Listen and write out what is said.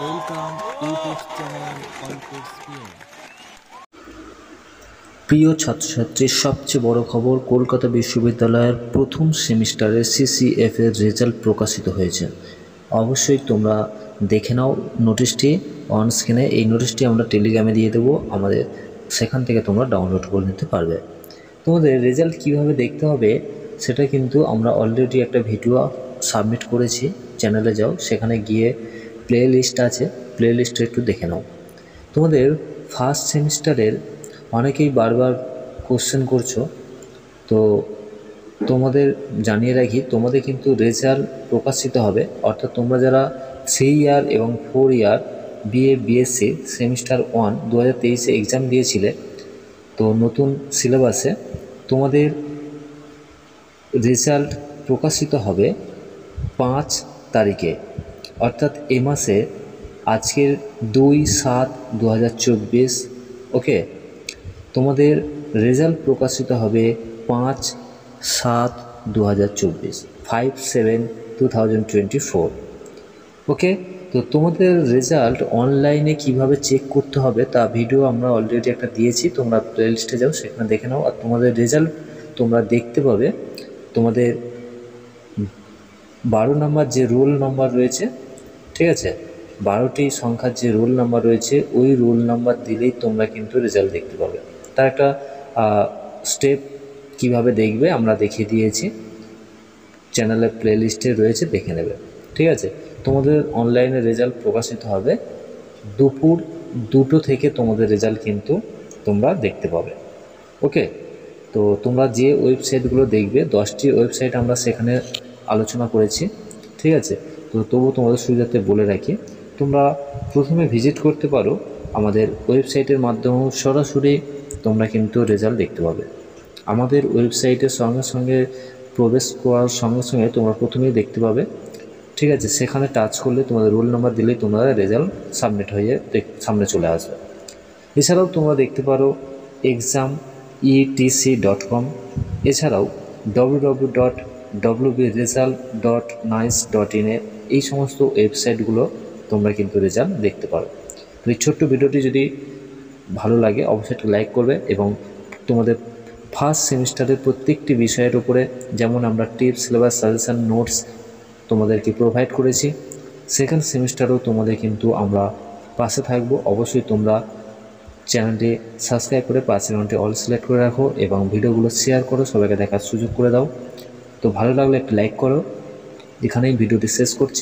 Welcome YouTube channel অল্প spear. প্রিয় ছাত্রছাত্রীর সবচেয়ে বড় খবর, কলকাতা বিশ্ববিদ্যালয়ের প্রথম সেমিস্টারের সিসিএফ এর রেজাল্ট প্রকাশিত হয়েছে। অবশ্যই তোমরা দেখে নাও নোটিশটি অন স্ক্রিনে। এই নোটিশটি আমরা টেলিগ্রামে দিয়ে দেবো, আমাদের সেখান থেকে তোমরা ডাউনলোড করে নিতে পারবে। তোমাদের রেজাল্ট কিভাবে দেখতে হবে সেটা কিন্তু আমরা অলরেডি একটা ভিডিও সাবমিট করেছি। চ্যানেলে যাও, সেখানে গিয়ে প্লে লিস্ট আছে, প্লে লিস্টে একটু দেখে নাও। তোমাদের ফার্স্ট সেমিস্টারের অনেকেই বারবার কোশ্চেন করছো, তো তোমাদের জানিয়ে রাখি, তোমাদের কিন্তু রেজাল্ট প্রকাশিত হবে, অর্থাৎ তোমরা যারা 3 ইয়ার এবং 4 ইয়ার বিএ বিএসসি সেমিস্টার 1 2023-এ এক্সাম দিয়েছিলে, তো নতুন সিলেবাসে তোমাদের রেজাল্ট প্রকাশিত হবে 5 তারিখে, অর্থাৎ এ মাসে আজকের 2/7/2024। ওকে, তোমাদের রেজাল্ট প্রকাশিত হবে 5/7/2024, 5/7/2024। ওকে, তো তোমাদের রেজাল্ট অনলাইনে কিভাবে চেক করতে হবে তা ভিডিও আমরা অলরেডি একটা দিয়েছি, তোমরা প্লেলিস্টে যাও, সেখানে দেখে নাও। আর তোমাদের রেজাল্ট তোমরা দেখতে পাবে তোমাদের 12 নম্বর যে রোল নাম্বার রয়েছে, ঠিক আছে, 12টি সংখ্যার যে রোল নাম্বার রয়েছে, ওই রোল নাম্বার দিলেই তোমরা কিন্তু রেজাল্ট দেখতে পাবে। তার একটা স্টেপ কিভাবে দেখবে আমরা দেখিয়ে দিয়েছি, চ্যানেলের প্লেলিস্টে রয়েছে, দেখে নেবে। ঠিক আছে, তোমাদের অনলাইনে রেজাল্ট প্রকাশিত হবে দুপুর 2টো থেকে, তোমাদের রেজাল্ট কিন্তু তোমরা দেখতে পাবে। ওকে, তো তোমরা যে ওয়েবসাইটগুলো দেখবে, 10টি ওয়েবসাইট আমরা সেখানে আলোচনা করেছি। ঠিক আছে, তো তবু তোমাদের সুবিধার্থে বলে রাখি, তোমরা প্রথমে ভিজিট করতে পারো আমাদের ওয়েবসাইটের মাধ্যমে, সরাসরি তোমরা কিন্তু রেজাল্ট দেখতে পাবে। আমাদের ওয়েবসাইটের সঙ্গে সঙ্গে প্রবেশ করার সঙ্গে সঙ্গে তোমরা প্রথমেই দেখতে পাবে, ঠিক আছে, সেখানে টাচ করলে তোমাদের রোল নাম্বার দিলেই তোমরা রেজাল্ট সাবমিট হয়ে সামনে চলে আসবে। এছাড়াও তোমরা দেখতে পারো exam.etc.com, এছাড়াও www.wbresult.nice.in এই সমস্ত ওয়েবসাইটগুলো তোমরা কিন্তু রেজাল্ট দেখতে পারো। তো এই ছোট্ট ভিডিওটি যদি ভালো লাগে অবশ্যই একটা লাইক করবে, এবং তোমাদের ফার্স্ট সেমিস্টারের প্রত্যেকটি বিষয়ের উপরে যেমন আমরা টিপস, সিলেবাস, সাজেশন, নোটস তোমাদেরকে প্রোভাইড করেছি, সেকেন্ড সেমিস্টারেও তোমাদের কিন্তু আমরা পাশে থাকবো। অবশ্যই তোমরা চ্যানেলটি সাবস্ক্রাইব করে পাশের ঘন্টি অল সিলেক্ট করে রাখো, এবং ভিডিওগুলো শেয়ার করো, সবাইকে দেখার সুযোগ করে দাও। তো ভালো লাগলে একটা লাইক করো। এখানেই ভিডিওটি শেষ করছি।